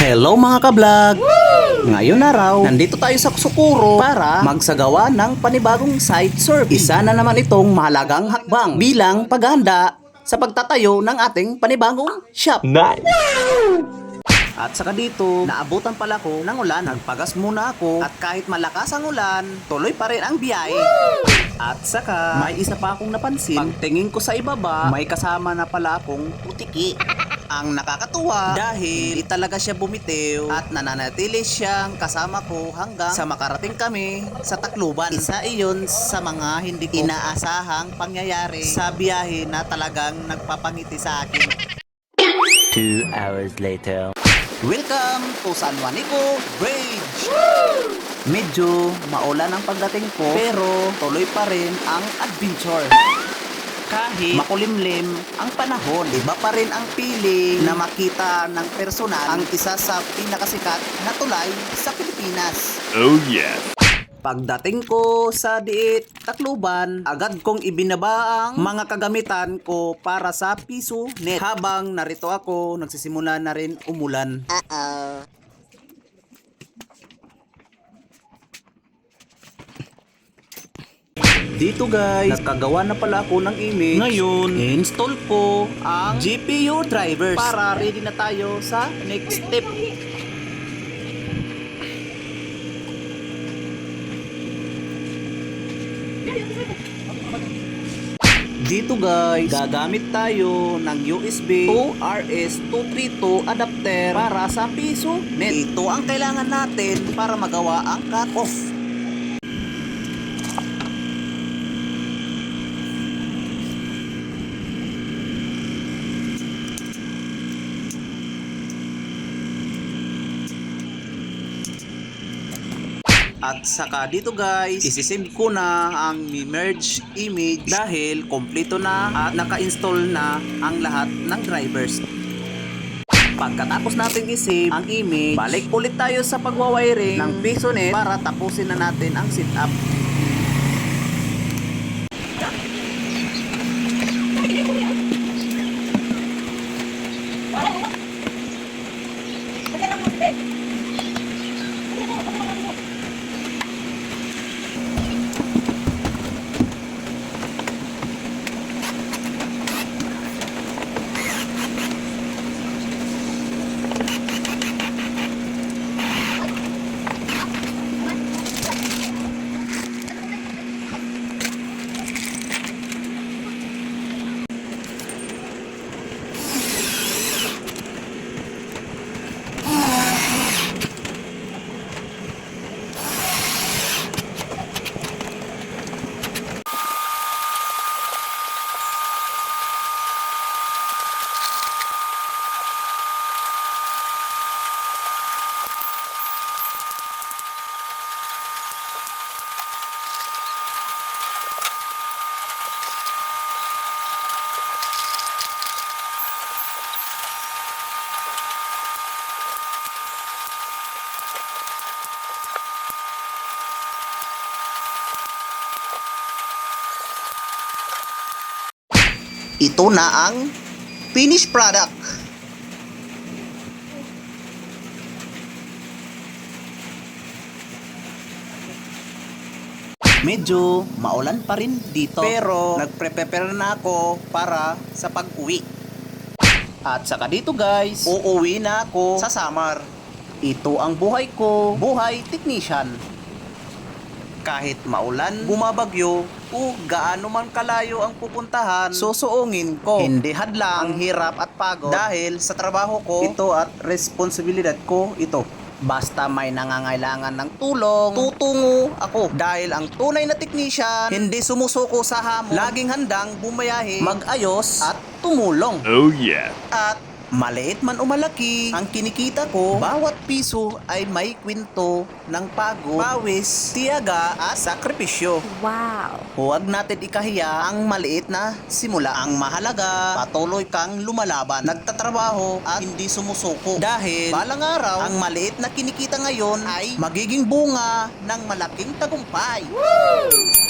Hello mga ka-vlog! Ngayon araw, nandito tayo sa Sukuro para magsagawa ng panibagong site survey. Isa na naman itong mahalagang hakbang bilang paghahanda sa pagtatayo ng ating panibagong shop. Nice! At saka dito, naabutan pala ko ng ulan. Nagpagas muna ako at kahit malakas ang ulan, tuloy pa rin ang biyahe. At saka, may isa pa akong napansin. Pagtingin ko sa ibaba, may kasama na pala akong putiki. Ang nakakatuwa dahil di talaga siya bumitiw at nananatili siyang kasama ko hanggang sa makarating kami sa Tacloban. Isa iyon sa mga hindi ko inaasahang pangyayari sa biyahe na talagang nagpapangiti sa akin. 2 hours later. Welcome to San Juanico Bridge! Medyo maulan ang pagdating ko pero tuloy pa rin ang adventure. Kahit makulimlim ang panahon, iba pa rin ang feeling na makita ng personal ang isa sa pinakasikat na tulay sa Pilipinas. Oh yeah! Pagdating ko sa Diit, Tacloban, agad kong ibinaba ang mga kagamitan ko para sa piso net. Habang narito ako, nagsisimula na rin umulan. Dito guys, nakagawa na pala ako ng image. Ngayon, install ko ang GPU drivers para ready na tayo sa next step. Dito guys, gagamit tayo ng USB to RS232 adapter para sa piso net. Ito ang kailangan natin para magawa ang cut-off. At saka dito guys, isisave ko na ang merge image dahil kompleto na at naka-install na ang lahat ng drivers. Pagkatapos natin isave ang image, balik ulit tayo sa pagwawiring ng PisoNet para tapusin na natin ang setup. Ito na ang finished product. Medyo maulan pa rin dito pero nagpre-prepare na ako para sa pag-uwi. At saka dito guys, uuwi na ako sa summer. Ito ang buhay ko, buhay technician. Kahit maulan, bumabagyo, o gaano man kalayo ang pupuntahan, susuungin ko. Hindi hadlang ang hirap at pagod dahil sa trabaho ko ito at responsibilidad ko ito. Basta may nangangailangan ng tulong, tutungo ako. Dahil ang tunay na technician, hindi sumusuko sa hamon, laging handang bumayahe, mag-ayos at tumulong. Oh yeah! At maliit man o malaki, ang kinikita ko, bawat piso ay may kwento ng pagod, pawis, tiyaga at sakripisyo. Wow! Huwag natin ikahiya ang maliit na simula. Ang mahalaga, patuloy kang lumalaban, nagtatrabaho at hindi sumusuko. Dahil balang araw, ang maliit na kinikita ngayon ay magiging bunga ng malaking tagumpay. Woo!